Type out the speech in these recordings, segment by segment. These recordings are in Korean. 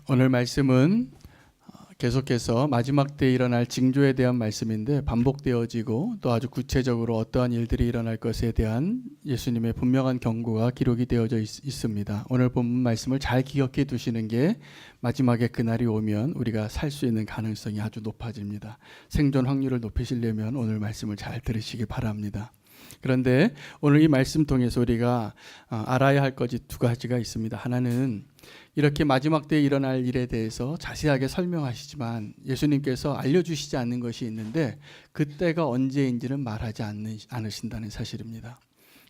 오늘 말씀은 계속해서 마지막 때에 일어날 징조에 대한 말씀인데 반복되어지고 또 아주 구체적으로 어떠한 일들이 일어날 것에 대한 예수님의 분명한 경고가 기록이 되어져 있습니다. 오늘 본문 말씀을 잘 기억해 두시는 게 마지막에 그날이 오면 우리가 살 수 있는 가능성이 아주 높아집니다. 생존 확률을 높이시려면 오늘 말씀을 잘 들으시기 바랍니다. 그런데 오늘 이 말씀 통해서 우리가 알아야 할 것이 두 가지가 있습니다. 하나는 이렇게 마지막 때에 일어날 일에 대해서 자세하게 설명하시지만 예수님께서 알려주시지 않는 것이 있는데 그때가 언제인지는 말하지 않으신다는 사실입니다.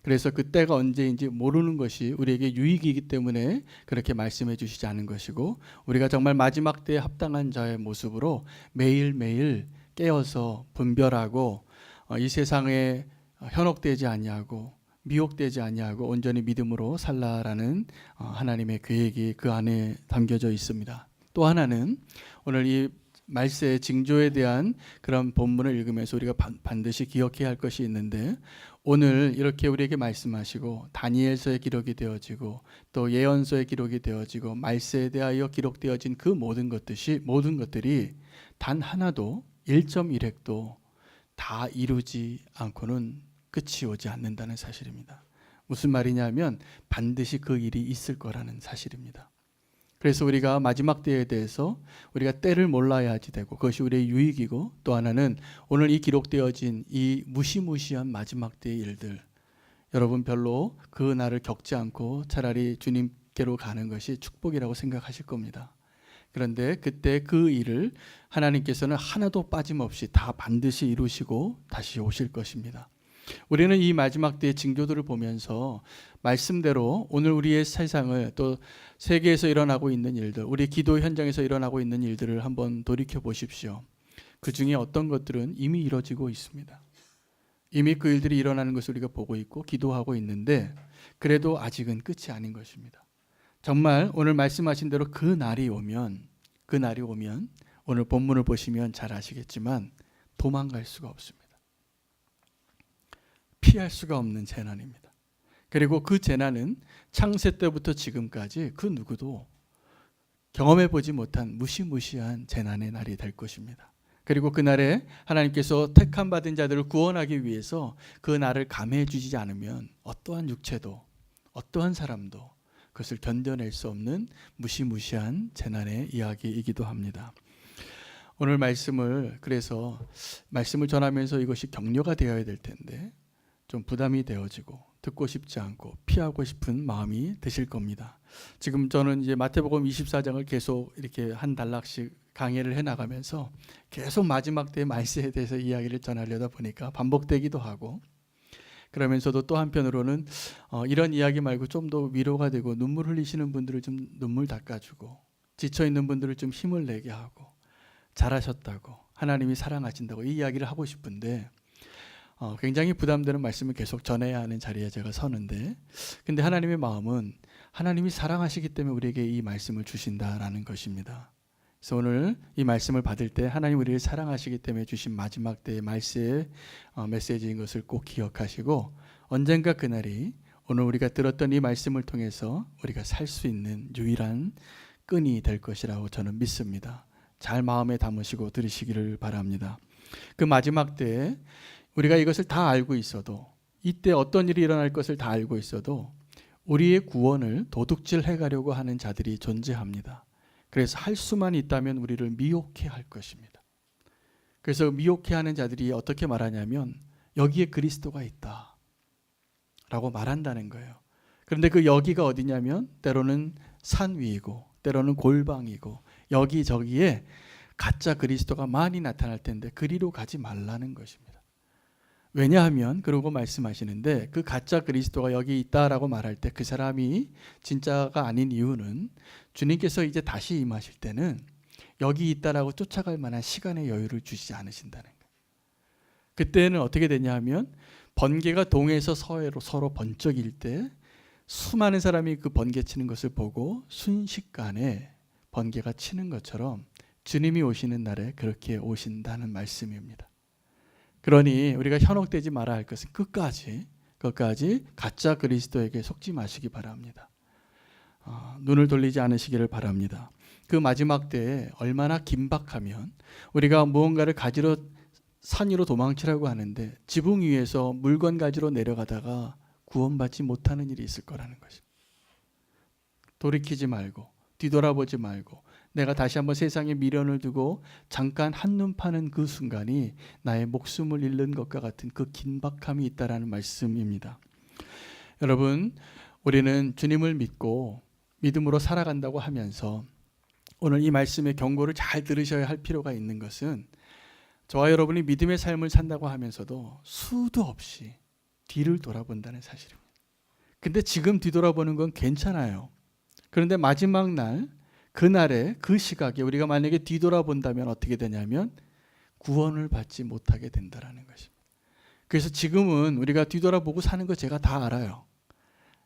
그래서 그때가 언제인지 모르는 것이 우리에게 유익이기 때문에 그렇게 말씀해 주시지 않은 것이고, 우리가 정말 마지막 때에 합당한 자의 모습으로 매일매일 깨어서 분별하고 이 세상에 현혹되지 아니하고 미혹되지 아니하고 온전히 믿음으로 살라라는 하나님의 계획이 그 안에 담겨져 있습니다. 또 하나는 오늘 이 말세의 징조에 대한 그런 본문을 읽으면서 우리가 반드시 기억해야 할 것이 있는데, 오늘 이렇게 우리에게 말씀하시고 다니엘서에 기록이 되어지고 또 예언서에 기록이 되어지고 말세에 대하여 기록되어진 그 모든 것들이 단 하나도 1.1획도 다 이루지 않고는 끝이 오지 않는다는 사실입니다. 무슨 말이냐면 반드시 그 일이 있을 거라는 사실입니다. 그래서 우리가 마지막 때에 대해서 우리가 때를 몰라야지 되고 그것이 우리의 유익이고, 또 하나는 오늘 이 기록되어진 이 무시무시한 마지막 때의 일들, 여러분 별로 그 날을 겪지 않고 차라리 주님께로 가는 것이 축복이라고 생각하실 겁니다. 그런데 그때 그 일을 하나님께서는 하나도 빠짐없이 다 반드시 이루시고 다시 오실 것입니다. 우리는 이 마지막 때의 징조들을 보면서 말씀대로 오늘 우리의 세상을, 또 세계에서 일어나고 있는 일들, 우리 기도 현장에서 일어나고 있는 일들을 한번 돌이켜 보십시오. 그 중에 어떤 것들은 이미 이루어지고 있습니다. 이미 그 일들이 일어나는 것을 우리가 보고 있고 기도하고 있는데 그래도 아직은 끝이 아닌 것입니다. 정말 오늘 말씀하신 대로 그 날이 오면 오늘 본문을 보시면 잘 아시겠지만 도망갈 수가 없습니다. 피할 수가 없는 재난입니다. 그리고 그 재난은 창세 때부터 지금까지 그 누구도 경험해 보지 못한 무시무시한 재난의 날이 될 것입니다. 그리고 그날에 하나님께서 택함 받은 자들을 구원하기 위해서 그 날을 감해해 주지 않으면 어떠한 육체도 어떠한 사람도 그것을 견뎌낼 수 없는 무시무시한 재난의 이야기이기도 합니다. 오늘 말씀을 전하면서 이것이 격려가 되어야 될 텐데 좀 부담이 되어지고 듣고 싶지 않고 피하고 싶은 마음이 드실 겁니다. 지금 저는 이제 마태복음 24장을 계속 이렇게 한 단락씩 강의를 해나가면서 계속 마지막 때의 말세에 대해서 이야기를 전하려다 보니까 반복되기도 하고, 그러면서도 또 한편으로는 이런 이야기 말고 좀 더 위로가 되고 눈물 흘리시는 분들을 좀 눈물 닦아주고, 지쳐있는 분들을 좀 힘을 내게 하고, 잘하셨다고, 하나님이 사랑하신다고 이 이야기를 하고 싶은데 굉장히 부담되는 말씀을 계속 전해야 하는 자리에 제가 서는데, 근데 하나님의 마음은 하나님이 사랑하시기 때문에 우리에게 이 말씀을 주신다라는 것입니다. 그래서 오늘 이 말씀을 받을 때 하나님 우리를 사랑하시기 때문에 주신 마지막 때의 말세의 메시지인 것을 꼭 기억하시고, 언젠가 그날이 오늘 우리가 들었던 이 말씀을 통해서 우리가 살 수 있는 유일한 끈이 될 것이라고 저는 믿습니다. 잘 마음에 담으시고 들으시기를 바랍니다. 그 마지막 때에 우리가 이것을 다 알고 있어도, 이때 어떤 일이 일어날 것을 다 알고 있어도 우리의 구원을 도둑질해 가려고 하는 자들이 존재합니다. 그래서 할 수만 있다면 우리를 미혹해 할 것입니다. 그래서 미혹해 하는 자들이 어떻게 말하냐면 여기에 그리스도가 있다 라고 말한다는 거예요. 그런데 그 여기가 어디냐면 때로는 산 위이고 때로는 골방이고 여기저기에 가짜 그리스도가 많이 나타날 텐데 그리로 가지 말라는 것입니다. 왜냐하면 그러고 말씀하시는데 그 가짜 그리스도가 여기 있다라고 말할 때 그 사람이 진짜가 아닌 이유는 주님께서 이제 다시 임하실 때는 여기 있다라고 쫓아갈 만한 시간의 여유를 주시지 않으신다는 거예요. 그때는 어떻게 되냐 하면 번개가 동에서 서해로 서로 번쩍일 때 수많은 사람이 그 번개 치는 것을 보고 순식간에 번개가 치는 것처럼 주님이 오시는 날에 그렇게 오신다는 말씀입니다. 그러니 우리가 현혹되지 말아야 할 것은 끝까지 가짜 그리스도에게 속지 마시기 바랍니다. 눈을 돌리지 않으시기를 바랍니다. 그 마지막 때에 얼마나 긴박하면 우리가 무언가를 가지러 산 위로 도망치라고 하는데 지붕 위에서 물건 가지러 내려가다가 구원받지 못하는 일이 있을 거라는 것입니다. 돌이키지 말고 뒤돌아보지 말고 내가 다시 한번 세상에 미련을 두고 잠깐 한눈 파는 그 순간이 나의 목숨을 잃는 것과 같은 그 긴박함이 있다라는 말씀입니다. 여러분, 우리는 주님을 믿고 믿음으로 살아간다고 하면서 오늘 이 말씀의 경고를 잘 들으셔야 할 필요가 있는 것은 저와 여러분이 믿음의 삶을 산다고 하면서도 수도 없이 뒤를 돌아본다는 사실입니다. 근데 지금 뒤돌아보는 건 괜찮아요. 그런데 마지막 날, 그날에 그 시각에 우리가 만약에 뒤돌아본다면 어떻게 되냐면 구원을 받지 못하게 된다는 것입니다. 그래서 지금은 우리가 뒤돌아보고 사는 거 제가 다 알아요.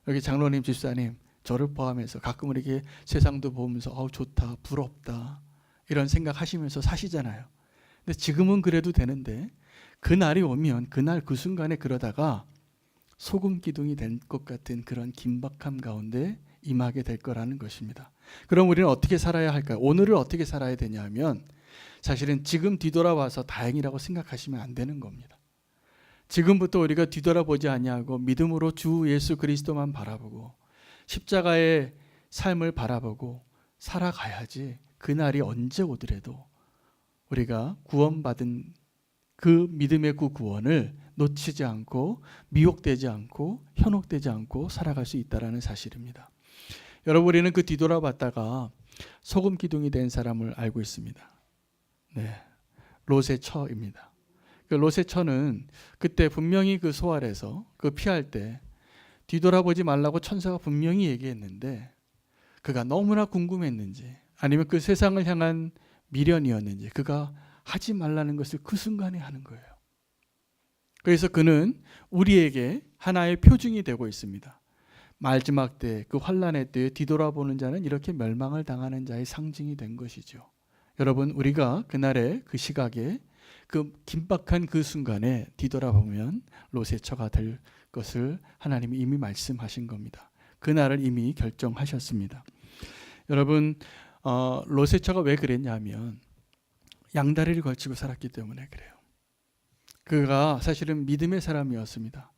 여기 장로님, 집사님, 저를 포함해서 가끔 이렇게 세상도 보면서 좋다, 부럽다 이런 생각하시면서 사시잖아요. 근데 지금은 그래도 되는데 그날이 오면 그날 그 순간에 그러다가 소금 기둥이 된 것 같은 그런 긴박함 가운데 임하게 될 거라는 것입니다. 그럼 우리는 어떻게 살아야 할까요? 오늘을 어떻게 살아야 되냐면 사실은 지금 뒤돌아와서 다행이라고 생각하시면 안 되는 겁니다. 지금부터 우리가 뒤돌아보지 아니하고 믿음으로 주 예수 그리스도만 바라보고 십자가의 삶을 바라보고 살아가야지 그날이 언제 오더라도 우리가 구원받은 그 믿음의 그 구원을 놓치지 않고 미혹되지 않고 현혹되지 않고 살아갈 수 있다는 사실입니다. 여러분, 우리는 그 뒤돌아봤다가 소금 기둥이 된 사람을 알고 있습니다. 네, 롯의 처입니다. 그 롯의 처는 그때 분명히 그 소알에서 그 피할 때 뒤돌아보지 말라고 천사가 분명히 얘기했는데 그가 너무나 궁금했는지 아니면 그 세상을 향한 미련이었는지 그가 하지 말라는 것을 그 순간에 하는 거예요. 그래서 그는 우리에게 하나의 표징이 되고 있습니다. 마지막 때 그 환난의 때에 뒤돌아보는 자는 이렇게 멸망을 당하는 자의 상징이 된 것이죠. 여러분, 우리가 그날의 그 시각에 그 긴박한 그 순간에 뒤돌아보면 롯의 처가 될 것을 하나님이 이미 말씀하신 겁니다. 그날을 이미 결정하셨습니다. 여러분, 롯의 처가 왜 그랬냐면 양다리를 걸치고 살았기 때문에 그래요. 그가 사실은 믿음의 사람이었습니다.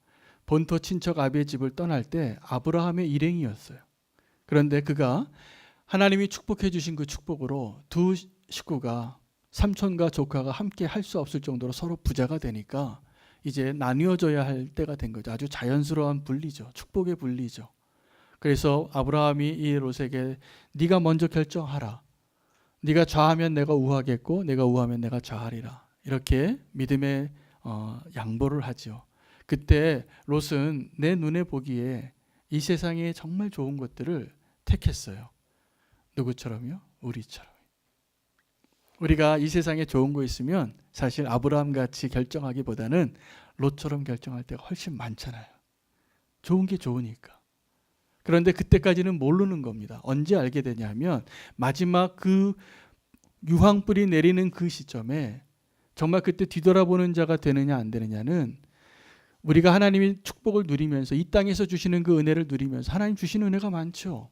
본토 친척 아비의 집을 떠날 때 아브라함의 일행이었어요. 그런데 그가 하나님이 축복해 주신 그 축복으로 두 식구가 삼촌과 조카가 함께 할 수 없을 정도로 서로 부자가 되니까 이제 나뉘어져야 할 때가 된 거죠. 아주 자연스러운 분리죠. 축복의 분리죠. 그래서 아브라함이 이 롯에게 네가 먼저 결정하라. 네가 좌하면 내가 우하겠고 내가 우하면 내가 좌하리라. 이렇게 믿음의 양보를 하죠. 그때 롯은 내 눈에 보기에 이 세상에 정말 좋은 것들을 택했어요. 누구처럼요? 우리처럼. 우리가 이 세상에 좋은 거 있으면 사실 아브라함 같이 결정하기보다는 롯처럼 결정할 때가 훨씬 많잖아요. 좋은 게 좋으니까. 그런데 그때까지는 모르는 겁니다. 언제 알게 되냐면 마지막 그 유황불이 내리는 그 시점에 정말 그때 뒤돌아보는 자가 되느냐 안 되느냐는 우리가 하나님의 축복을 누리면서 이 땅에서 주시는 그 은혜를 누리면서 하나님 주시는 은혜가 많죠.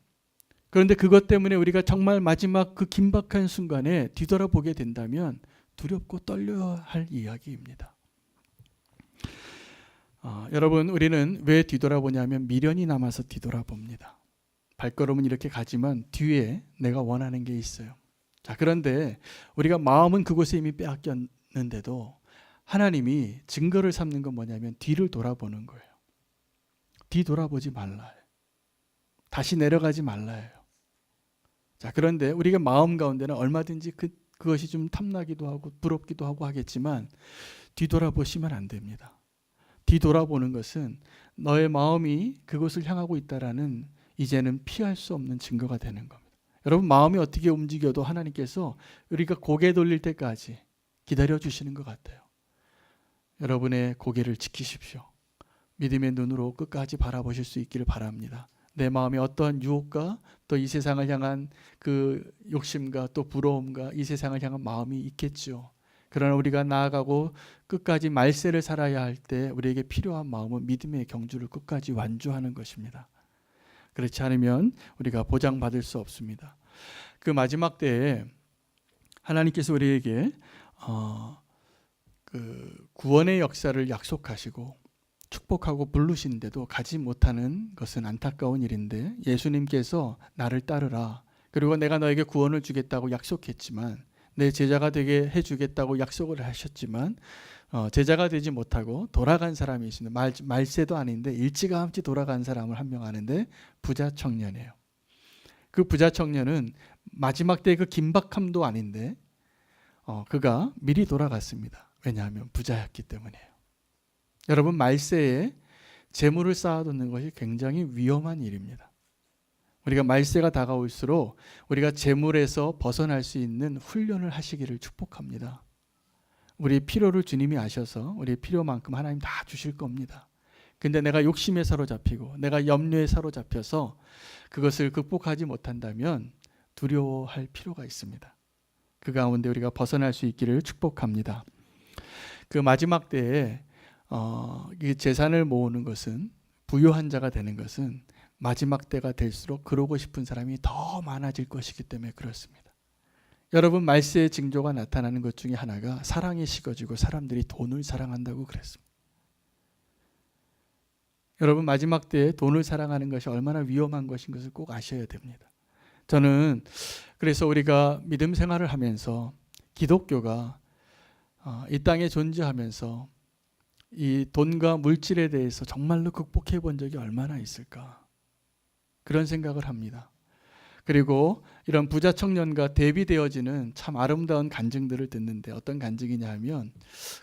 그런데 그것 때문에 우리가 정말 마지막 그 긴박한 순간에 뒤돌아보게 된다면 두렵고 떨려야 할 이야기입니다. 여러분, 우리는 왜 뒤돌아보냐면 미련이 남아서 뒤돌아봅니다. 발걸음은 이렇게 가지만 뒤에 내가 원하는 게 있어요. 자, 그런데 우리가 마음은 그곳에 이미 빼앗겼는데도 하나님이 증거를 삼는 건 뭐냐면 뒤를 돌아보는 거예요. 뒤돌아보지 말라. 다시 내려가지 말라요. 자, 그런데 우리가 마음 가운데는 얼마든지 그것이 좀 탐나기도 하고 부럽기도 하고 하겠지만 뒤돌아보시면 안 됩니다. 뒤돌아보는 것은 너의 마음이 그곳을 향하고 있다라는 이제는 피할 수 없는 증거가 되는 겁니다. 여러분, 마음이 어떻게 움직여도 하나님께서 우리가 고개 돌릴 때까지 기다려 주시는 것 같아요. 여러분의 고개를 지키십시오. 믿음의 눈으로 끝까지 바라보실 수 있기를 바랍니다. 내 마음에 어떠한 유혹과 또 이 세상을 향한 그 욕심과 또 부러움과 이 세상을 향한 마음이 있겠죠. 그러나 우리가 나아가고 끝까지 말세를 살아야 할 때 우리에게 필요한 마음은 믿음의 경주를 끝까지 완주하는 것입니다. 그렇지 않으면 우리가 보장받을 수 없습니다. 그 마지막 때에 하나님께서 우리에게 그 구원의 역사를 약속하시고 축복하고 부르시는데도 가지 못하는 것은 안타까운 일인데, 예수님께서 나를 따르라, 그리고 내가 너에게 구원을 주겠다고 약속했지만, 내 제자가 되게 해주겠다고 약속을 하셨지만 제자가 되지 못하고 돌아간 사람이 있습니다. 말세도 아닌데 일찌감치 돌아간 사람을 한 명 아는데 부자 청년이에요. 그 부자 청년은 마지막 때 그 긴박함도 아닌데 그가 미리 돌아갔습니다. 왜냐하면 부자였기 때문이에요. 여러분, 말세에 재물을 쌓아두는 것이 굉장히 위험한 일입니다. 우리가 말세가 다가올수록 우리가 재물에서 벗어날 수 있는 훈련을 하시기를 축복합니다. 우리의 필요를 주님이 아셔서 우리의 필요만큼 하나님 다 주실 겁니다. 근데 내가 욕심에 사로잡히고 내가 염려에 사로잡혀서 그것을 극복하지 못한다면 두려워할 필요가 있습니다. 그 가운데 우리가 벗어날 수 있기를 축복합니다. 그 마지막 때에 이 재산을 모으는 것은, 부유한 자가 되는 것은 마지막 때가 될수록 그러고 싶은 사람이 더 많아질 것이기 때문에 그렇습니다. 여러분, 말세의 징조가 나타나는 것 중에 하나가 사랑이 식어지고 사람들이 돈을 사랑한다고 그랬습니다. 여러분, 마지막 때에 돈을 사랑하는 것이 얼마나 위험한 것인 것을 꼭 아셔야 됩니다. 저는 그래서 우리가 믿음 생활을 하면서 기독교가 이 땅에 존재하면서 이 돈과 물질에 대해서 정말로 극복해 본 적이 얼마나 있을까, 그런 생각을 합니다. 그리고 이런 부자 청년과 대비되어지는 참 아름다운 간증들을 듣는데, 어떤 간증이냐 하면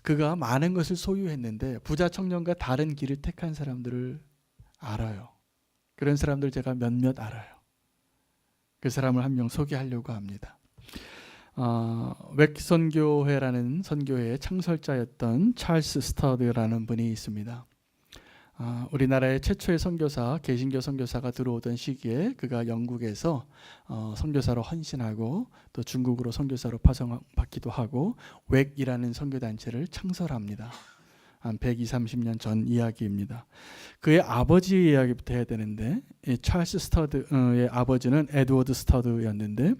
그가 많은 것을 소유했는데 부자 청년과 다른 길을 택한 사람들을 알아요. 그런 사람들 제가 몇몇 알아요. 그 사람을 한 명 소개하려고 합니다. 웩 선교회라는 선교회의 창설자였던 찰스 스터드라는 분이 있습니다. 우리나라의 최초의 선교사, 개신교 선교사가 들어오던 시기에 그가 영국에서 선교사로 헌신하고 또 중국으로 선교사로 파송받기도 하고 웩이라는 선교단체를 창설합니다. 한 120, 30년 전 이야기입니다. 그의 아버지의 이야기부터 해야 되는데, 이 찰스 스터드의 아버지는 에드워드 스터드였는데,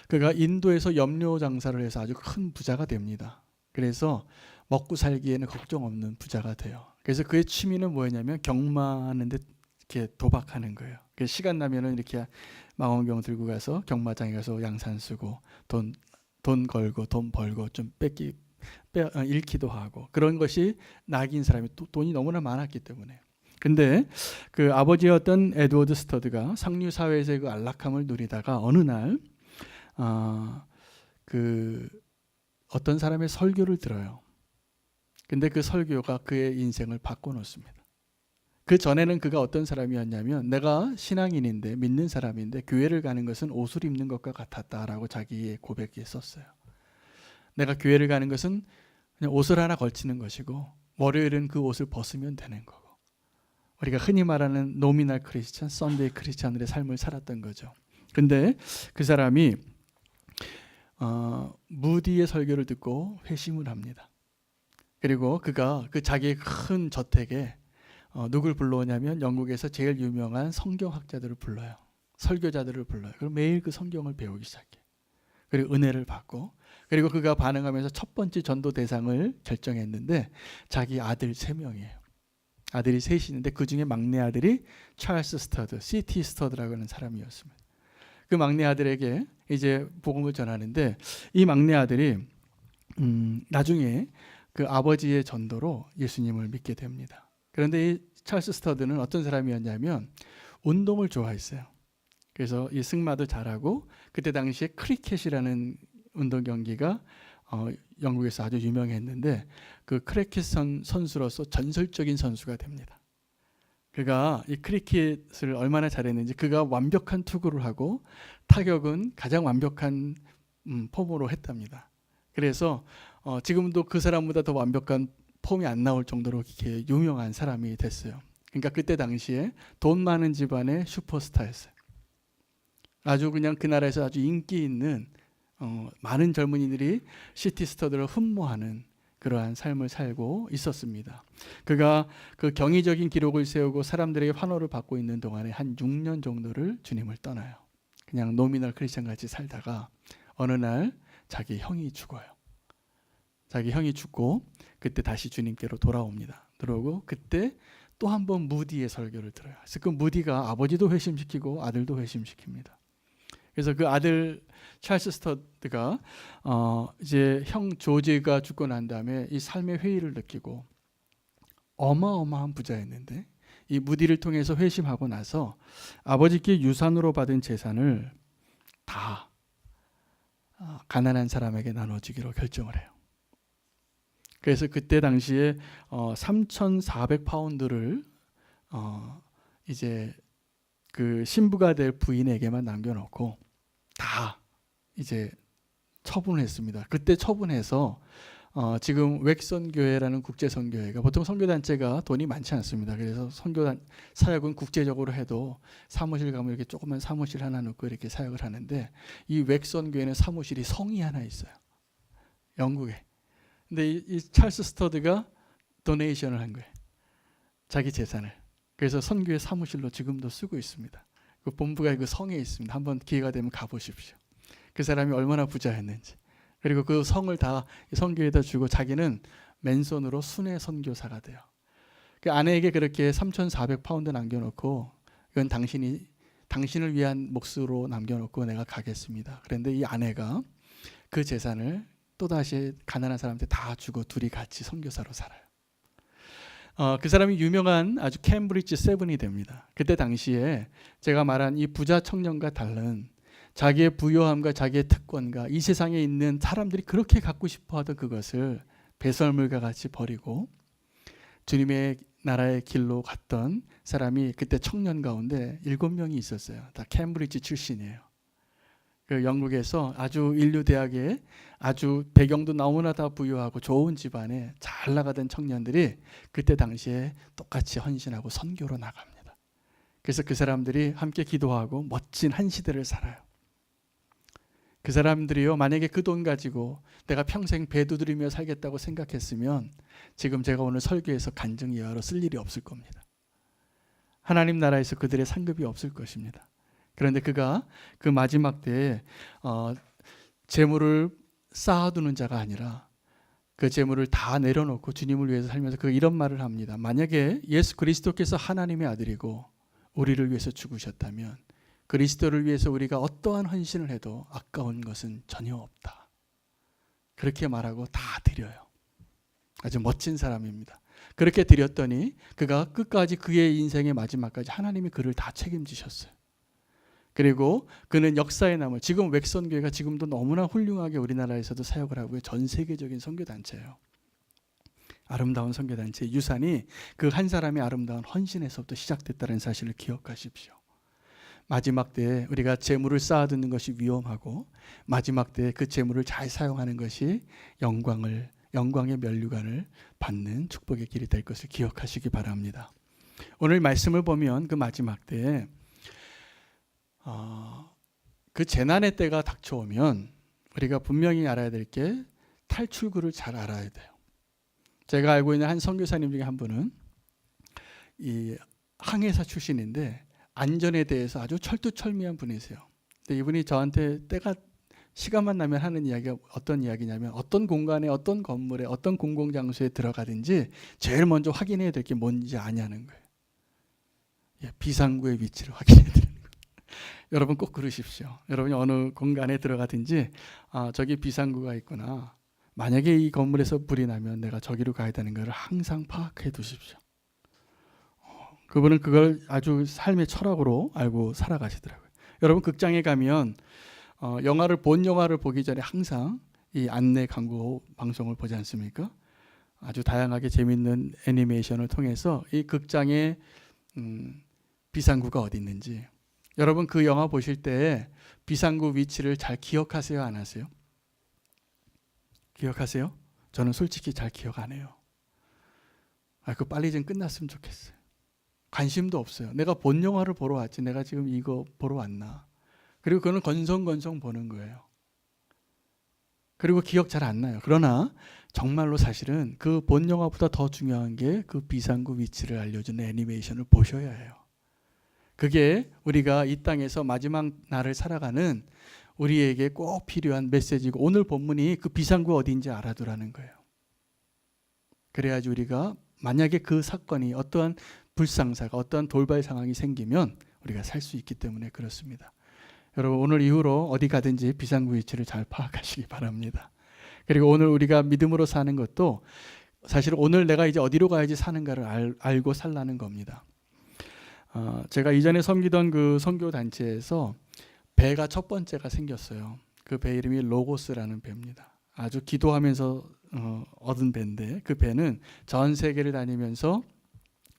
그가 인도에서 염료 장사를 해서 아주 큰 부자가 됩니다. 그래서 먹고 살기에는 걱정 없는 부자가 돼요. 그래서 그의 취미는 뭐였냐면 경마하는데 이렇게 도박하는 거예요. 그래서 시간 나면은 이렇게 망원경 들고 가서 경마장에 가서 양산 쓰고 돈 걸고 돈 벌고 좀 잃기도 하고, 그런 것이 낙인 사람이, 또 돈이 너무나 많았기 때문에. 근데 그 아버지였던 에드워드 스터드가 상류 사회에서의 그 안락함을 누리다가 어느 날 그 어떤 사람의 설교를 들어요. 근데 그 설교가 그의 인생을 바꿔놓습니다. 그 전에는 그가 어떤 사람이었냐면, 내가 신앙인인데, 믿는 사람인데 교회를 가는 것은 옷을 입는 것과 같았다라고 자기의 고백에 썼어요. 내가 교회를 가는 것은 그냥 옷을 하나 걸치는 것이고 월요일은 그 옷을 벗으면 되는 거고, 우리가 흔히 말하는 노미널 크리스찬, 썬데이 크리스찬들의 삶을 살았던 거죠. 근데 그 사람이 무디의 설교를 듣고 회심을 합니다. 그리고 그가 그 자기의 큰 저택에 누굴 불러오냐면 영국에서 제일 유명한 성경학자들을 불러요. 설교자들을 불러요. 그럼 매일 그 성경을 배우기 시작해요. 그리고 은혜를 받고, 그리고 그가 반응하면서 첫 번째 전도 대상을 결정했는데 자기 아들 3명이에요. 아들이 셋이 있는데 그 중에 막내 아들이 찰스 스터드, C.T. 스터드라고 하는 사람이었습니다. 그 막내 아들에게 이제 복음을 전하는데, 이 막내 아들이 나중에 그 아버지의 전도로 예수님을 믿게 됩니다. 그런데 이 찰스 스터드는 어떤 사람이었냐면 운동을 좋아했어요. 그래서 이 승마도 잘하고, 그때 당시에 크리켓이라는 운동 경기가 영국에서 아주 유명했는데 그 크리켓 선수로서 전설적인 선수가 됩니다. 그가 이 크리켓을 얼마나 잘했는지, 그가 완벽한 투구를 하고 타격은 가장 완벽한 폼으로 했답니다. 그래서 지금도 그 사람보다 더 완벽한 폼이 안 나올 정도로 이렇게 유명한 사람이 됐어요. 그러니까 그때 당시에 돈 많은 집안의 슈퍼스타였어요. 아주 그냥 그 나라에서 아주 인기 있는 많은 젊은이들이 시티 스터드를 흠모하는 그러한 삶을 살고 있었습니다. 그가 그 경이적인 기록을 세우고 사람들에게 환호를 받고 있는 동안에 한 6년 정도를 주님을 떠나요. 그냥 노미널 크리스천 같이 살다가 어느 날 자기 형이 죽어요. 자기 형이 죽고 그때 다시 주님께로 돌아옵니다. 들어오고 그때 또 한 번 무디의 설교를 들어요. 그래서 그 무디가 아버지도 회심시키고 아들도 회심시킵니다. 그래서 그 아들 찰스 스터드가 이제 형 조지가 죽고 난 다음에 이 삶의 회의를 느끼고 어마어마한 부자였는데 이 무디를 통해서 회심하고 나서 아버지께 유산으로 받은 재산을 다 가난한 사람에게 나눠주기로 결정을 해요. 그래서 그때 당시에 3,400파운드를 이제 그 신부가 될 부인에게만 남겨놓고 다 이제 처분했습니다. 그때 처분해서 지금 웩선교회라는 국제선교회가 보통 선교단체가 돈이 많지 않습니다. 그래서 선교단 사역은 국제적으로 해도 사무실 가면 이렇게 조그만 사무실 하나 놓고 이렇게 사역을 하는데 이 웩선교회는 사무실이 성이 하나 있어요. 영국에. 근데 이 찰스 스터드가 도네이션을 한 거예요. 자기 재산을. 그래서 선교회 사무실로 지금도 쓰고 있습니다. 그 본부가 그 성에 있습니다. 한번 기회가 되면 가보십시오. 그 사람이 얼마나 부자였는지. 그리고 그 성을 다 선교에다 주고 자기는 맨손으로 순회 선교사가 돼요. 그 아내에게 그렇게 3,400파운드 남겨놓고 이건 당신을 위한 몫으로 남겨놓고 내가 가겠습니다. 그런데 이 아내가 그 재산을 또다시 가난한 사람한테 다 주고 둘이 같이 선교사로 살아요. 그 사람이 유명한 아주 캠브리지 세븐이 됩니다. 그때 당시에 제가 말한 이 부자 청년과 다른 자기의 부요함과 자기의 특권과 이 세상에 있는 사람들이 그렇게 갖고 싶어하던 그것을 배설물과 같이 버리고 주님의 나라의 길로 갔던 사람이 그때 청년 가운데 7명이 있었어요. 다 캠브리지 출신이에요. 그 영국에서 아주 인류 대학에 아주 배경도 너무나 다 부유하고 좋은 집안에 잘 나가던 청년들이 그때 당시에 똑같이 헌신하고 선교로 나갑니다. 그래서 그 사람들이 함께 기도하고 멋진 한 시대를 살아요. 그 사람들이요, 만약에 그 돈 가지고 내가 평생 배 두드리며 살겠다고 생각했으면 지금 제가 오늘 설교에서 간증 예화로 쓸 일이 없을 겁니다. 하나님 나라에서 그들의 상급이 없을 것입니다. 그런데 그가 그 마지막 때에 재물을 쌓아두는 자가 아니라 그 재물을 다 내려놓고 주님을 위해서 살면서 그 이런 말을 합니다. 만약에 예수 그리스도께서 하나님의 아들이고 우리를 위해서 죽으셨다면 그리스도를 위해서 우리가 어떠한 헌신을 해도 아까운 것은 전혀 없다. 그렇게 말하고 다 드려요. 아주 멋진 사람입니다. 그렇게 드렸더니 그가 끝까지 그의 인생의 마지막까지 하나님이 그를 다 책임지셨어요. 그리고 그는 역사에 남을 지금 웩선교회가 지금도 너무나 훌륭하게 우리나라에서도 사역을 하고 전 세계적인 선교단체예요. 아름다운 선교단체 유산이 그 한 사람의 아름다운 헌신에서부터 시작됐다는 사실을 기억하십시오. 마지막 때에 우리가 재물을 쌓아두는 것이 위험하고 마지막 때에 그 재물을 잘 사용하는 것이 영광의 면류관을 받는 축복의 길이 될 것을 기억하시기 바랍니다. 오늘 말씀을 보면 그 마지막 때에 그 재난의 때가 닥쳐오면 우리가 분명히 알아야 될 게 탈출구를 잘 알아야 돼요. 제가 알고 있는 한 선교사님 중에 한 분은 이 항해사 출신인데 안전에 대해서 아주 철두철미한 분이세요. 근데 이분이 저한테 때가 시간만 나면 하는 이야기가 어떤 이야기냐면 어떤 공간에 어떤 건물에 어떤 공공장소에 들어가든지 제일 먼저 확인해야 될 게 뭔지 아냐는 거예요. 비상구의 위치를 확인해야 되는 거예요. 여러분 꼭 그러십시오. 여러분이 어느 공간에 들어가든지 저기 비상구가 있구나. 만약에 이 건물에서 불이 나면 내가 저기로 가야 되는 것을 항상 파악해 두십시오. 그분은 그걸 아주 삶의 철학으로 알고 살아가시더라고요. 여러분 극장에 가면 본 영화를 보기 전에 항상 이 안내 광고 방송을 보지 않습니까? 아주 다양하게 재미있는 애니메이션을 통해서 이 극장의 비상구가 어디 있는지 여러분 그 영화 보실 때 비상구 위치를 잘 기억하세요? 안 하세요? 기억하세요? 저는 솔직히 잘 기억 안 해요. 그 빨리 좀 끝났으면 좋겠어요. 관심도 없어요. 내가 본 영화를 보러 왔지 내가 지금 이거 보러 왔나. 그리고 그거는 건성건성 보는 거예요. 그리고 기억 잘 안 나요. 그러나 정말로 사실은 그 본 영화보다 더 중요한 게 그 비상구 위치를 알려주는 애니메이션을 보셔야 해요. 그게 우리가 이 땅에서 마지막 날을 살아가는 우리에게 꼭 필요한 메시지고, 오늘 본문이 그 비상구 어디인지 알아두라는 거예요. 그래야지 우리가 만약에 그 사건이 어떠한 불상사가, 어떠한 돌발 상황이 생기면 우리가 살 수 있기 때문에 그렇습니다. 여러분, 오늘 이후로 어디 가든지 비상구 위치를 잘 파악하시기 바랍니다. 그리고 오늘 우리가 믿음으로 사는 것도 사실 오늘 내가 이제 어디로 가야지 사는가를 알고 살라는 겁니다. 제가 이전에 섬기던 그 선교 단체에서 배가 첫 번째가 생겼어요. 그 배 이름이 로고스라는 배입니다. 아주 기도하면서 얻은 배인데, 그 배는 전 세계를 다니면서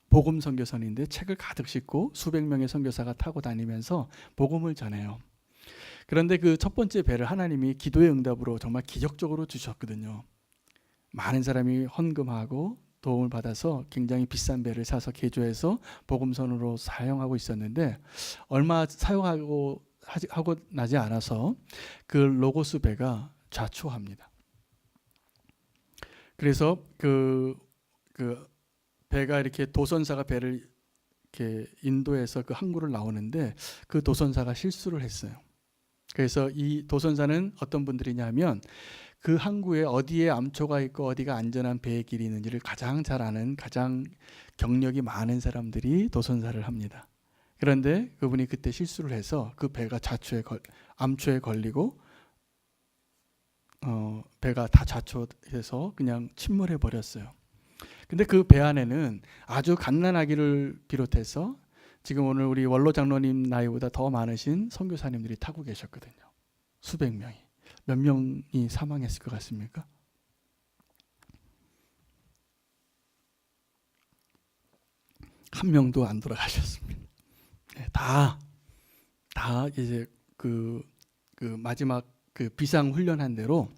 복음 선교선인데 책을 가득 싣고 수백 명의 선교사가 타고 다니면서 복음을 전해요. 그런데 그 첫 번째 배를 하나님이 기도의 응답으로 정말 기적적으로 주셨거든요. 많은 사람이 헌금하고 도움을 받아서 굉장히 비싼 배를 사서 개조해서 복음선으로 사용하고 있었는데, 얼마 사용하고 나지 않아서 그 로고스 배가 좌초합니다. 그래서 그 배가 이렇게 도선사가 배를 이렇게 인도해서 그 항구를 나오는데, 그 도선사가 실수를 했어요. 그래서 이 도선사는 어떤 분들이냐면 그 항구에 어디에 암초가 있고 어디가 안전한 배의 길이 있는지를 가장 잘 아는, 가장 경력이 많은 사람들이 도선사를 합니다. 그런데 그분이 그때 실수를 해서 그 배가 암초에 걸리고 배가 다 좌초해서 그냥 침몰해 버렸어요. 근데 그 배 안에는 아주 갓난아기를 비롯해서 지금 오늘 우리 원로 장로님 나이보다 더 많으신 선교사님들이 타고 계셨거든요. 수백 명이. 몇 명이 사망했을 것 같습니까? 한 명도 안 돌아가셨습니다. 네, 다 이제 그 마지막 그 비상 훈련한 대로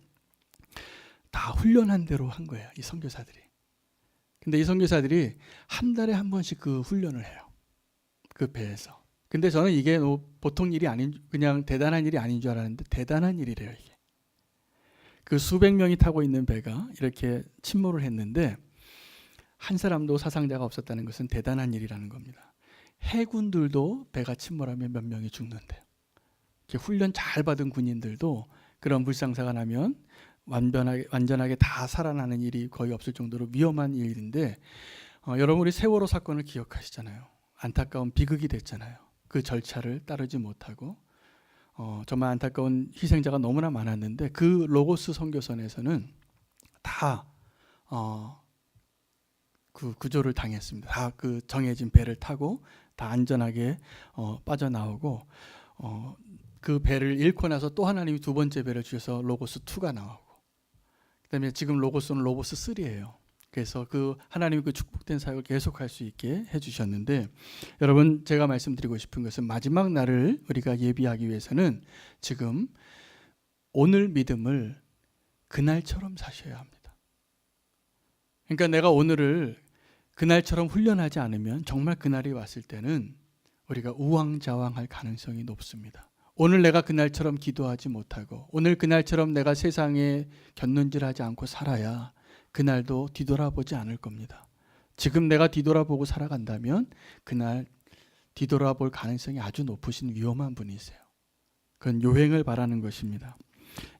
다 훈련한 대로 한 거예요, 이 선교사들이. 근데 이 선교사들이 한 달에 한 번씩 그 훈련을 해요, 그 배에서. 근데 저는 이게 보통 일이 아닌, 그냥 대단한 일이 아닌 줄 알았는데 대단한 일이래요, 이게. 그 수백 명이 타고 있는 배가 이렇게 침몰을 했는데 한 사람도 사상자가 없었다는 것은 대단한 일이라는 겁니다. 해군들도 배가 침몰하면 몇 명이 죽는데요. 훈련 잘 받은 군인들도 그런 불상사가 나면 완전하게 다 살아나는 일이 거의 없을 정도로 위험한 일인데, 여러분 우리 세월호 사건을 기억하시잖아요. 안타까운 비극이 됐잖아요. 그 절차를 따르지 못하고 정말 안타까운 희생자가 너무나 많았는데, 그 로고스 선교선에서는 다 그 구조를 당했습니다. 다 그 정해진 배를 타고 다 안전하게 빠져나오고, 그 배를 잃고 나서 또 하나님이 두 번째 배를 주셔서 로고스 2가 나오고, 그다음에 지금 로고스는 로고스 3예요. 그래서 그 하나님이 그 축복된 사역을 계속할 수 있게 해주셨는데, 여러분 제가 말씀드리고 싶은 것은 마지막 날을 우리가 예비하기 위해서는 지금 오늘 믿음을 그날처럼 사셔야 합니다. 그러니까 내가 오늘을 그날처럼 훈련하지 않으면 정말 그날이 왔을 때는 우리가 우왕좌왕할 가능성이 높습니다. 오늘 내가 그날처럼 기도하지 못하고 오늘 그날처럼 내가 세상에 곁눈질하지 않고 살아야 그날도 뒤돌아보지 않을 겁니다. 지금 내가 뒤돌아보고 살아간다면 그날 뒤돌아볼 가능성이 아주 높으신 위험한 분이세요. 그건 요행을 바라는 것입니다.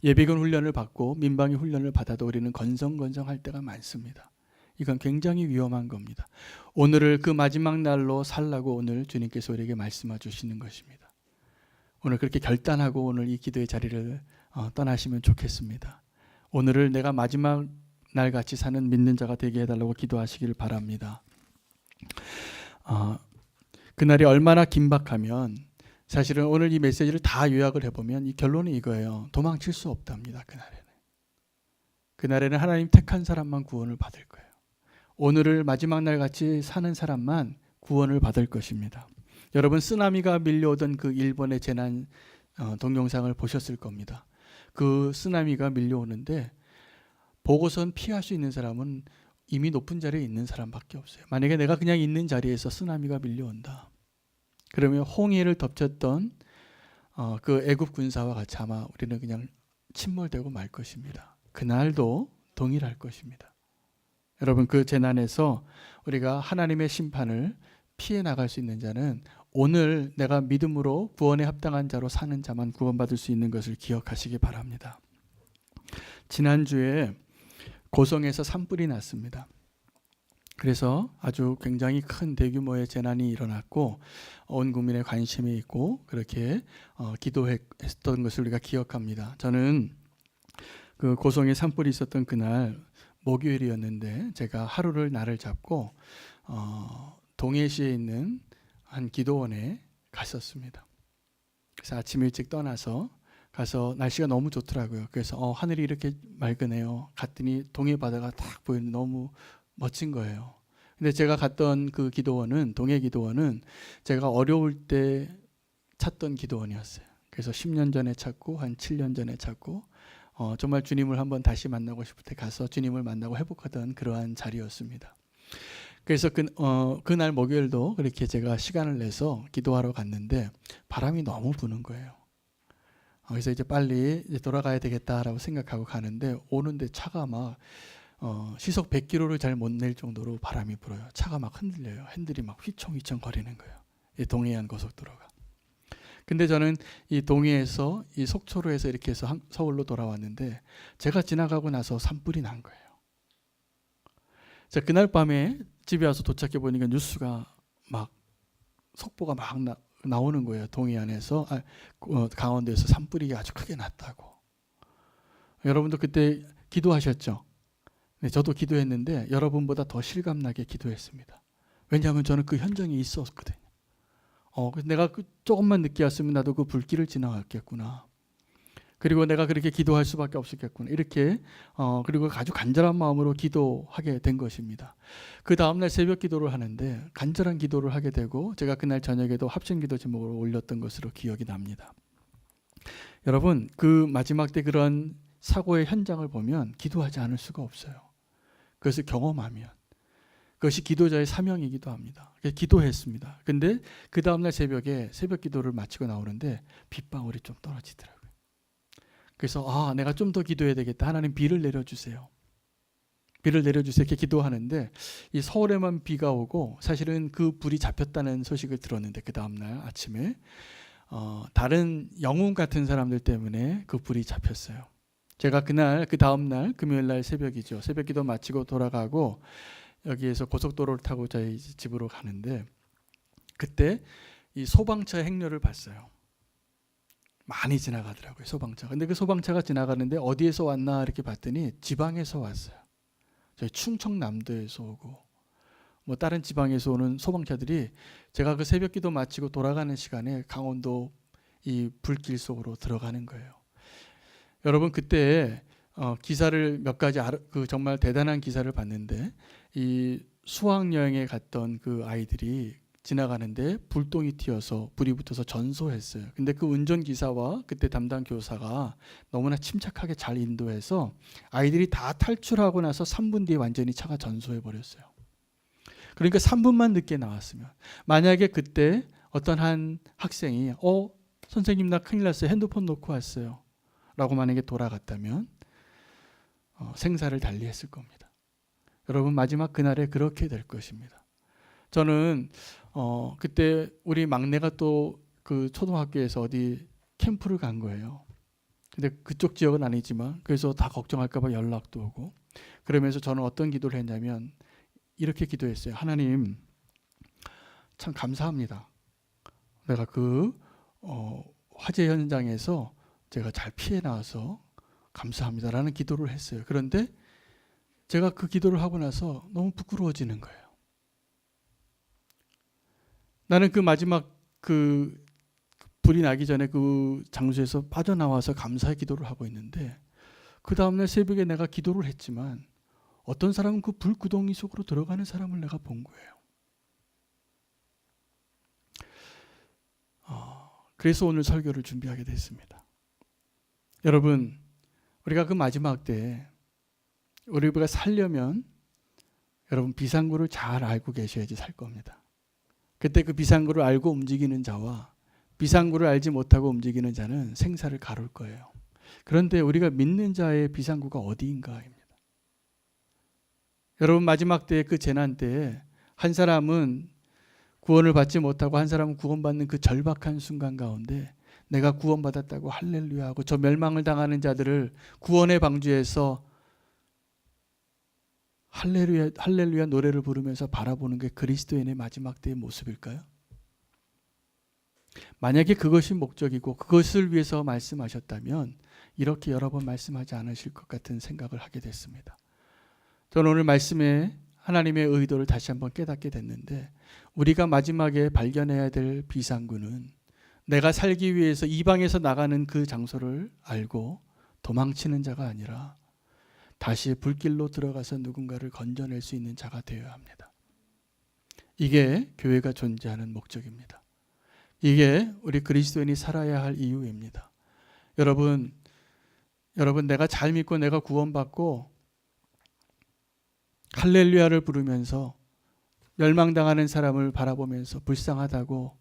예비군 훈련을 받고 민방위 훈련을 받아도 우리는 건성건성할 때가 많습니다. 이건 굉장히 위험한 겁니다. 오늘을 그 마지막 날로 살라고 오늘 주님께서 우리에게 말씀해 주시는 것입니다. 오늘 그렇게 결단하고 오늘 이 기도의 자리를 떠나시면 좋겠습니다. 오늘을 내가 마지막 날같이 사는 믿는 자가 되게 해달라고 기도하시기를 바랍니다. 그날이 얼마나 긴박하면, 사실은 오늘 이 메시지를 다 요약을 해보면 이 결론이 이거예요. 도망칠 수 없답니다. 그날에는 하나님 택한 사람만 구원을 받을 거예요. 오늘을 마지막 날같이 사는 사람만 구원을 받을 것입니다. 여러분 쓰나미가 밀려오던 그 일본의 재난 동영상을 보셨을 겁니다. 그 쓰나미가 밀려오는데 보고선 피할 수 있는 사람은 이미 높은 자리에 있는 사람밖에 없어요. 만약에 내가 그냥 있는 자리에서 쓰나미가 밀려온다, 그러면 홍해를 덮쳤던 그 애굽 군사와 같이 아마 우리는 그냥 침몰되고 말 것입니다. 그날도 동일할 것입니다. 여러분, 그 재난에서 우리가 하나님의 심판을 피해 나갈 수 있는 자는 오늘 내가 믿음으로 구원에 합당한 자로 사는 자만 구원받을 수 있는 것을 기억하시기 바랍니다. 지난주에 고성에서 산불이 났습니다. 그래서 아주 굉장히 큰 대규모의 재난이 일어났고 온 국민의 관심이 있고 그렇게 기도했던 것을 우리가 기억합니다. 저는 그 고성에 산불이 있었던 그날 목요일이었는데 제가 하루를 날을 잡고 동해시에 있는 한 기도원에 갔었습니다. 그래서 아침 일찍 떠나서 가서 날씨가 너무 좋더라고요. 그래서 하늘이 이렇게 맑으네요. 갔더니 동해 바다가 딱 보이는 너무 멋진 거예요. 근데 제가 갔던 그 기도원은, 동해 기도원은 제가 어려울 때 찾던 기도원이었어요. 그래서 10년 전에 찾고 한 7년 전에 찾고 정말 주님을 한번 다시 만나고 싶을 때 가서 주님을 만나고 회복하던 그러한 자리였습니다. 그래서 그날 목요일도 그렇게 제가 시간을 내서 기도하러 갔는데 바람이 너무 부는 거예요. 그래서 이제 빨리 돌아가야 되겠다라고 생각하고 가는데 오는데 차가 막 시속 100km를 잘 못 낼 정도로 바람이 불어요. 차가 막 흔들려요. 핸들이 막 휘청휘청 거리는 거예요. 이 동해안 고속도로가. 근데 저는 이 동해에서 이 속초로에서 이렇게 해서 서울로 돌아왔는데 제가 지나가고 나서 산불이 난 거예요. 자, 그날 밤에 집에 와서 도착해 보니까 뉴스가 막 속보가 막 나오는 거예요. 동해안에서 강원도에서 산불이 아주 크게 났다고. 여러분도 그때 기도하셨죠? 네, 저도 기도했는데 여러분보다 더 실감나게 기도했습니다. 왜냐하면 저는 그 현장에 있었거든요. 그래서 내가 조금만 늦게 왔으면 나도 그 불길을 지나갔겠구나. 그리고 내가 그렇게 기도할 수밖에 없었겠구나. 이렇게 그리고 아주 간절한 마음으로 기도하게 된 것입니다. 그 다음날 새벽 기도를 하는데 간절한 기도를 하게 되고 제가 그날 저녁에도 합심기도 제목으로 올렸던 것으로 기억이 납니다. 여러분, 그 마지막 때 그런 사고의 현장을 보면 기도하지 않을 수가 없어요. 그것을 경험하면. 그것이 기도자의 사명이기도 합니다. 그래서 기도했습니다. 근데 그 다음날 새벽에 새벽 기도를 마치고 나오는데 빗방울이 좀 떨어지더라고요. 그래서 내가 좀 더 기도해야 되겠다. 하나님 비를 내려주세요. 비를 내려주세요. 이렇게 기도하는데 이 서울에만 비가 오고 사실은 그 불이 잡혔다는 소식을 들었는데 그 다음날 아침에 다른 영웅 같은 사람들 때문에 그 불이 잡혔어요. 제가 그날 그 다음날 금요일날 새벽이죠. 새벽 기도 마치고 돌아가고 여기에서 고속도로를 타고 저희 집으로 가는데 그때 이 소방차 행렬을 봤어요. 많이 지나가더라고요, 소방차. 근데 그 소방차가 지나가는데 어디에서 왔나 이렇게 봤더니 지방에서 왔어요. 저희 충청남도에서 오고 뭐 다른 지방에서 오는 소방차들이 제가 그 새벽기도 마치고 돌아가는 시간에 강원도 이 불길 속으로 들어가는 거예요. 여러분, 그때 기사를 몇 가지 그 정말 대단한 기사를 봤는데 이 수학여행에 갔던 그 아이들이 지나가는데 불똥이 튀어서 불이 붙어서 전소했어요. 근데 그 운전기사와 그때 담당 교사가 너무나 침착하게 잘 인도해서 아이들이 다 탈출하고 나서 3분 뒤에 완전히 차가 전소해 버렸어요. 그러니까 3분만 늦게 나왔으면, 만약에 그때 어떤 한 학생이 선생님 나 큰일 났어요. 핸드폰 놓고 왔어요. 라고 만약에 돌아갔다면 생사를 달리했을 겁니다. 여러분, 마지막 그날에 그렇게 될 것입니다. 저는 그때 우리 막내가 또 그 초등학교에서 어디 캠프를 간 거예요. 근데 그쪽 지역은 아니지만 그래서 다 걱정할까 봐 연락도 오고, 그러면서 저는 어떤 기도를 했냐면 이렇게 기도했어요. 하나님, 참 감사합니다. 내가 그 화재 현장에서 제가 잘 피해 나와서 감사합니다라는 기도를 했어요. 그런데 제가 그 기도를 하고 나서 너무 부끄러워지는 거예요. 나는 그 마지막 그 불이 나기 전에 그 장소에서 빠져나와서 감사의 기도를 하고 있는데 그 다음날 새벽에 내가 기도를 했지만 어떤 사람은 그 불구덩이 속으로 들어가는 사람을 내가 본 거예요. 그래서 오늘 설교를 준비하게 됐습니다. 여러분, 우리가 그 마지막 때 우리가 살려면 여러분 비상구를 잘 알고 계셔야지 살 겁니다. 그때 그 비상구를 알고 움직이는 자와 비상구를 알지 못하고 움직이는 자는 생사를 가를 거예요. 그런데 우리가 믿는 자의 비상구가 어디인가입니다. 여러분, 마지막 때의 그 재난 때에 한 사람은 구원을 받지 못하고 한 사람은 구원받는 그 절박한 순간 가운데 내가 구원받았다고 할렐루야 하고 저 멸망을 당하는 자들을 구원의 방주에서 할렐루야, 할렐루야 노래를 부르면서 바라보는 게 그리스도인의 마지막 때의 모습일까요? 만약에 그것이 목적이고 그것을 위해서 말씀하셨다면 이렇게 여러 번 말씀하지 않으실 것 같은 생각을 하게 됐습니다. 저는 오늘 말씀에 하나님의 의도를 다시 한번 깨닫게 됐는데, 우리가 마지막에 발견해야 될 비상구는 내가 살기 위해서 이방에서 나가는 그 장소를 알고 도망치는 자가 아니라 다시 불길로 들어가서 누군가를 건져낼 수 있는 자가 되어야 합니다. 이게 교회가 존재하는 목적입니다. 이게 우리 그리스도인이 살아야 할 이유입니다. 여러분 내가 잘 믿고 내가 구원받고 할렐루야를 부르면서 멸망당하는 사람을 바라보면서 불쌍하다고,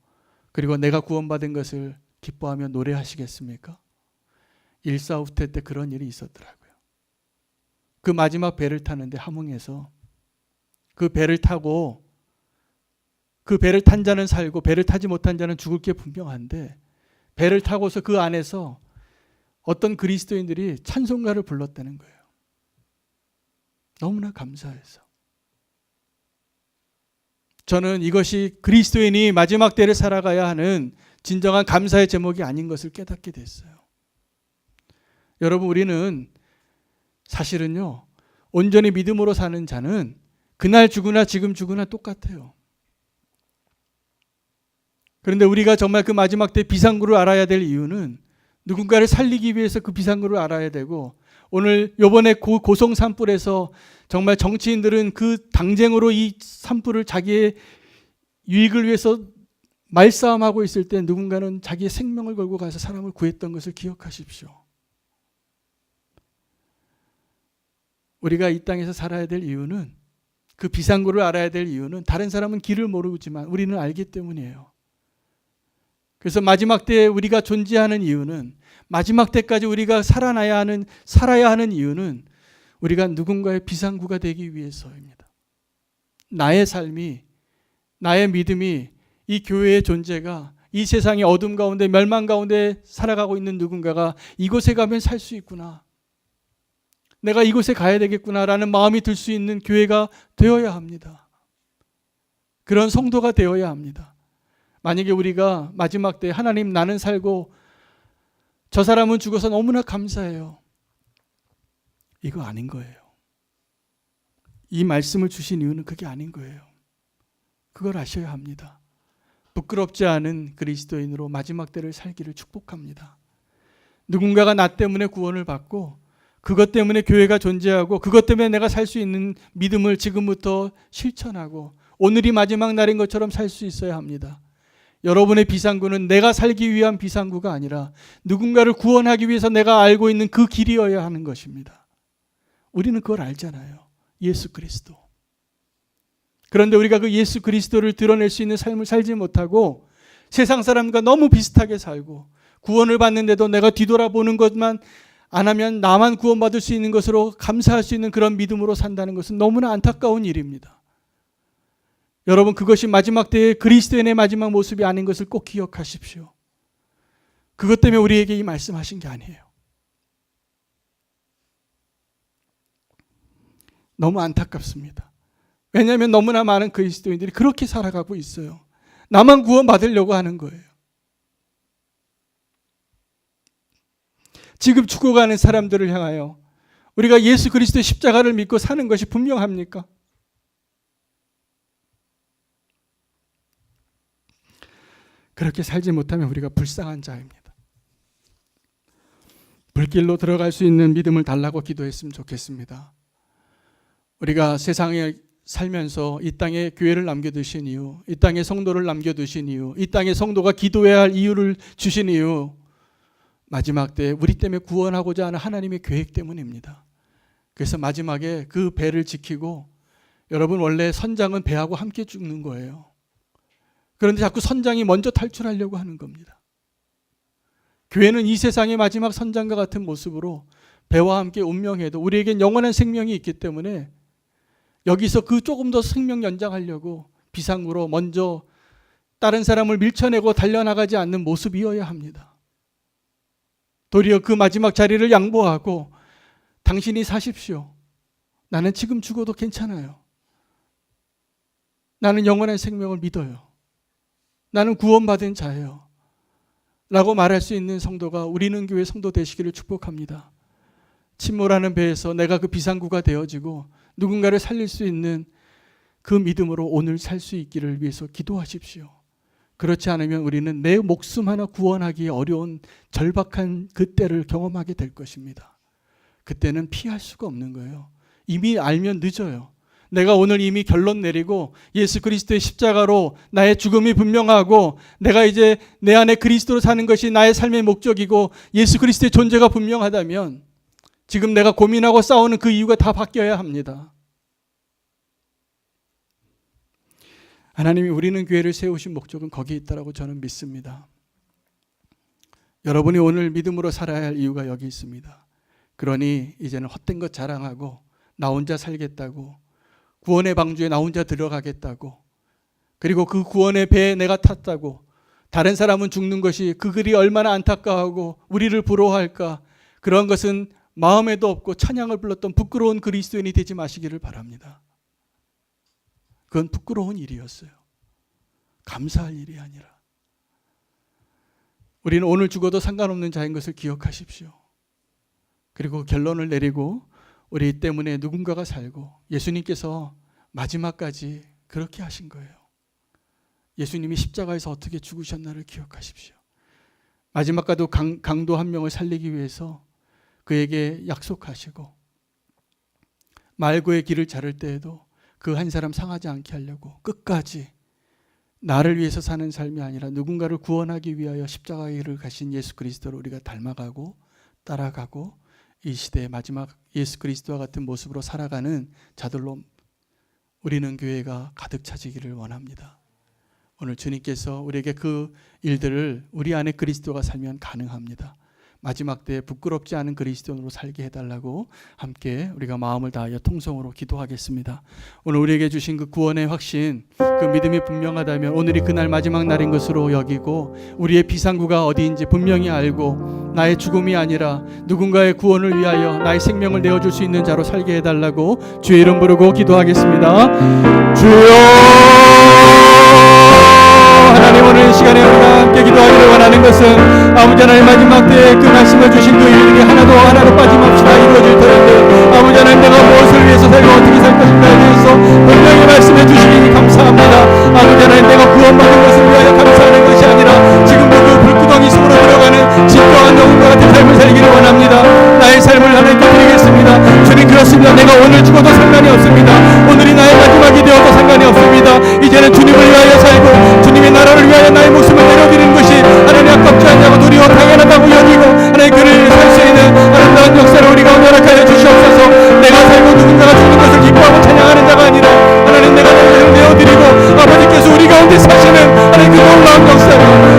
그리고 내가 구원받은 것을 기뻐하며 노래하시겠습니까? 일사후퇴 때 그런 일이 있었더라고요. 그 마지막 배를 타는데 함흥에서 그 배를 타고 그 배를 탄 자는 살고 배를 타지 못한 자는 죽을 게 분명한데, 배를 타고서 그 안에서 어떤 그리스도인들이 찬송가를 불렀다는 거예요. 너무나 감사해서. 저는 이것이 그리스도인이 마지막 때를 살아가야 하는 진정한 감사의 제목이 아닌 것을 깨닫게 됐어요. 여러분, 우리는 사실은요, 온전히 믿음으로 사는 자는 그날 죽으나 지금 죽으나 똑같아요. 그런데 우리가 정말 그 마지막 때 비상구를 알아야 될 이유는 누군가를 살리기 위해서 그 비상구를 알아야 되고, 오늘 요번에 고성 산불에서 정말 정치인들은 그 당쟁으로 이 산불을 자기의 유익을 위해서 말싸움하고 있을 때 누군가는 자기의 생명을 걸고 가서 사람을 구했던 것을 기억하십시오. 우리가 이 땅에서 살아야 될 이유는, 그 비상구를 알아야 될 이유는 다른 사람은 길을 모르지만 우리는 알기 때문이에요. 그래서 마지막 때에 우리가 존재하는 이유는, 마지막 때까지 우리가 살아야 하는 이유는 우리가 누군가의 비상구가 되기 위해서입니다. 나의 삶이, 나의 믿음이, 이 교회의 존재가 이 세상의 어둠 가운데 멸망 가운데 살아가고 있는 누군가가 이곳에 가면 살 수 있구나, 내가 이곳에 가야 되겠구나라는 마음이 들 수 있는 교회가 되어야 합니다. 그런 성도가 되어야 합니다. 만약에 우리가 마지막 때 하나님 나는 살고 저 사람은 죽어서 너무나 감사해요, 이거 아닌 거예요. 이 말씀을 주신 이유는 그게 아닌 거예요. 그걸 아셔야 합니다. 부끄럽지 않은 그리스도인으로 마지막 때를 살기를 축복합니다. 누군가가 나 때문에 구원을 받고 그것 때문에 교회가 존재하고 그것 때문에 내가 살 수 있는 믿음을 지금부터 실천하고 오늘이 마지막 날인 것처럼 살 수 있어야 합니다. 여러분의 비상구는 내가 살기 위한 비상구가 아니라 누군가를 구원하기 위해서 내가 알고 있는 그 길이어야 하는 것입니다. 우리는 그걸 알잖아요. 예수 그리스도. 그런데 우리가 그 예수 그리스도를 드러낼 수 있는 삶을 살지 못하고 세상 사람과 너무 비슷하게 살고, 구원을 받는데도 내가 뒤돌아보는 것만 안 하면 나만 구원받을 수 있는 것으로 감사할 수 있는 그런 믿음으로 산다는 것은 너무나 안타까운 일입니다. 여러분, 그것이 마지막 때의 그리스도인의 마지막 모습이 아닌 것을 꼭 기억하십시오. 그것 때문에 우리에게 이 말씀하신 게 아니에요. 너무 안타깝습니다. 왜냐하면 너무나 많은 그리스도인들이 그렇게 살아가고 있어요. 나만 구원받으려고 하는 거예요. 지금 죽어가는 사람들을 향하여 우리가 예수 그리스도의 십자가를 믿고 사는 것이 분명합니까? 그렇게 살지 못하면 우리가 불쌍한 자입니다. 불길로 들어갈 수 있는 믿음을 달라고 기도했으면 좋겠습니다. 우리가 세상에 살면서 이 땅에 교회를 남겨두신 이유, 이 땅에 성도를 남겨두신 이유, 이 땅에 성도가 기도해야 할 이유를 주신 이유, 마지막 때 우리 때문에 구원하고자 하는 하나님의 계획 때문입니다. 그래서 마지막에 그 배를 지키고, 여러분 원래 선장은 배하고 함께 죽는 거예요. 그런데 자꾸 선장이 먼저 탈출하려고 하는 겁니다. 교회는 이 세상의 마지막 선장과 같은 모습으로 배와 함께 운명해도 우리에겐 영원한 생명이 있기 때문에 여기서 그 조금 더 생명 연장하려고 비상구로 먼저 다른 사람을 밀쳐내고 달려나가지 않는 모습이어야 합니다. 도리어 그 마지막 자리를 양보하고 당신이 사십시오. 나는 지금 죽어도 괜찮아요. 나는 영원한 생명을 믿어요. 나는 구원받은 자예요. 라고 말할 수 있는 성도가 우리는 교회 성도 되시기를 축복합니다. 침몰하는 배에서 내가 그 비상구가 되어지고 누군가를 살릴 수 있는 그 믿음으로 오늘 살 수 있기를 위해서 기도하십시오. 그렇지 않으면 우리는 내 목숨 하나 구원하기 어려운 절박한 그때를 경험하게 될 것입니다. 그때는 피할 수가 없는 거예요. 이미 알면 늦어요. 내가 오늘 이미 결론 내리고 예수 그리스도의 십자가로 나의 죽음이 분명하고 내가 이제 내 안에 그리스도로 사는 것이 나의 삶의 목적이고 예수 그리스도의 존재가 분명하다면 지금 내가 고민하고 싸우는 그 이유가 다 바뀌어야 합니다. 하나님이 우리는 교회를 세우신 목적은 거기에 있다고 저는 믿습니다. 여러분이 오늘 믿음으로 살아야 할 이유가 여기 있습니다. 그러니 이제는 헛된 것 자랑하고 나 혼자 살겠다고 구원의 방주에 나 혼자 들어가겠다고 그리고 그 구원의 배에 내가 탔다고 다른 사람은 죽는 것이 그 글이 얼마나 안타까워하고 우리를 부러워할까 그런 것은 마음에도 없고 찬양을 불렀던 부끄러운 그리스도인이 되지 마시기를 바랍니다. 그건 부끄러운 일이었어요. 감사할 일이 아니라 우리는 오늘 죽어도 상관없는 자인 것을 기억하십시오. 그리고 결론을 내리고 우리 때문에 누군가가 살고 예수님께서 마지막까지 그렇게 하신 거예요. 예수님이 십자가에서 어떻게 죽으셨나를 기억하십시오. 마지막까지 강도 한 명을 살리기 위해서 그에게 약속하시고 말고의 길을 자를 때에도 그 한 사람 상하지 않게 하려고 끝까지 나를 위해서 사는 삶이 아니라 누군가를 구원하기 위하여 십자가의 길을 가신 예수 그리스도를 우리가 닮아가고 따라가고 이 시대의 마지막 예수 그리스도와 같은 모습으로 살아가는 자들로 우리는 교회가 가득 차지기를 원합니다. 오늘 주님께서 우리에게 그 일들을 우리 안에 그리스도가 살면 가능합니다. 마지막 때에 부끄럽지 않은 그리스도인으로 살게 해달라고 함께 우리가 마음을 다하여 통성으로 기도하겠습니다. 오늘 우리에게 주신 그 구원의 확신, 그 믿음이 분명하다면 오늘이 그날 마지막 날인 것으로 여기고 우리의 비상구가 어디인지 분명히 알고 나의 죽음이 아니라 누군가의 구원을 위하여 나의 생명을 내어줄 수 있는 자로 살게 해달라고 주의 이름 부르고 기도하겠습니다. 주여 하나님, 오늘 이 시간에 우리가 함께 기도하기를 원하는 것은 아버지 하나님 마지막 때에 그 말씀을 주신 그 일들이 하나도 빠짐없이 다 이루어질 터인데 아버지 하나님 내가 무엇을 위해서 살고 어떻게 살 것인가에 대해서 분명히 말씀해 주시니 감사합니다. 아버지 하나님 내가 구원받은 것을 위하여 감사하는 것이 아니라 지금도 그 불구덩이 속으로 들어가는 진정한 영혼과 같은 삶을 살기를 원합니다. 나의 삶을 하나님께 드리겠습니다. 주님 그렇습니다. 내가 오늘 죽어도 상관이 없습니다. 오늘이 나의 마지막이 되어도 상관이 없습니다. 이제는 주님을 위하여 살고 주님의 나라를 위하여 나의 목숨을 내려드리는 것이 하나님 아깝지 않냐고 도리어 당연하다고 여기고 하나님 그를 살 수 있는 아름다운 역사를 우리가 허락하여 주시옵소서. 내가 살고 누군가가 죽는 것을 기뻐하고 찬양하는 자가 아니라 하나님 내가 나를 내어드리고 아버지께서 우리 가운데 사시는 하나님 그 놀라운 역사를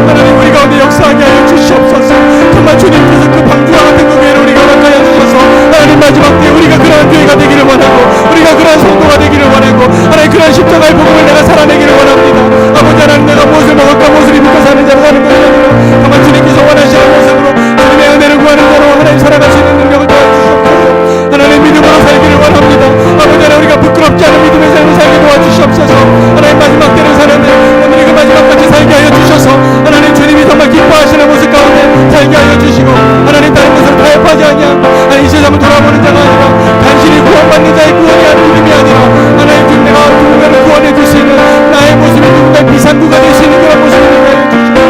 하나님 우리 가운데 역사하게 하여 주시옵소서. 정말 주님께서 그 방주와 같은 그 교회를 우리가 허락하여 주셔서 하나님 마지막 때에 우리가 그러한 교회가 되기를 원하고 우리가 그러한 성도가 되기를 원하고 하나님 그러한 십자가의 복음을 내가 살아내기를 원합니다. 아버지 하나님 내가 무엇을 먹을까 무엇을 입을까 사는 자로 사는 것이 아니라 정말 주님께서 원하시는 모습으로 주님의 은혜를 구하는 자로 하나님 살아갈 수 있는 능력을 도와주시옵소서. 하나님 믿음으로 살기를 원합니다. 아버지 하나님 우리가 부끄럽지 않은 믿음의 삶을 살게 도와주시옵소서. 하나님 마지막 때를 사는데 오늘이 그 마지막까지 살게 하여 주셔서 하나님 주님이 정말 기뻐하시는 모습 가운데 살게 하여 주시고 하나님 다른 것을 타협하지 아니하고 하나님 이 세상을 돌아보는 자가 아니라 단순히 구원받는 자의 구원이 아닌 믿음이 아니라 하나님 주님 내가 누군가를 구원해 줄 수 있는 나의 모습이 누군가의 비상구가 될 수 있는 그런 모습을 되게 하여 주시옵소서.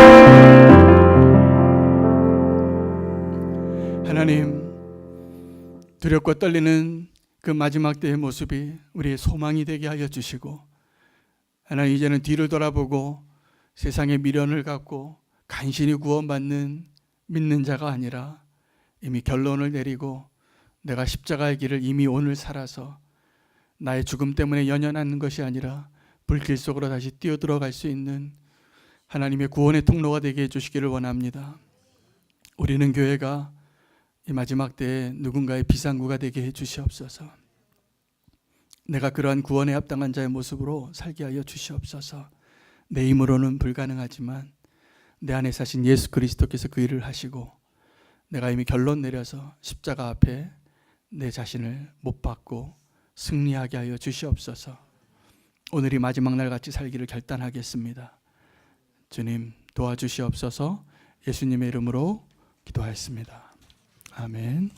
하나님 두렵고 떨리는 그 마지막 때의 모습이 우리의 소망이 되게 하여 주시고 하나님 이제는 뒤를 돌아보고 세상의 미련을 갖고 간신히 구원받는 믿는 자가 아니라 이미 결론을 내리고 내가 십자가의 길을 이미 오늘 살아서 나의 죽음 때문에 연연하는 것이 아니라 불길 속으로 다시 뛰어들어갈 수 있는 하나님의 구원의 통로가 되게 해주시기를 원합니다. 우리는 교회가 이 마지막 때에 누군가의 비상구가 되게 해 주시옵소서. 내가 그러한 구원에 합당한 자의 모습으로 살게 하여 주시옵소서. 내 힘으로는 불가능하지만 내 안에 사신 예수 그리스도께서 그 일을 하시고 내가 이미 결론 내려서 십자가 앞에 내 자신을 못 박고 승리하게 하여 주시옵소서. 오늘이 마지막 날 같이 살기를 결단하겠습니다. 주님 도와주시옵소서. 예수님의 이름으로 기도하였습니다. 아멘.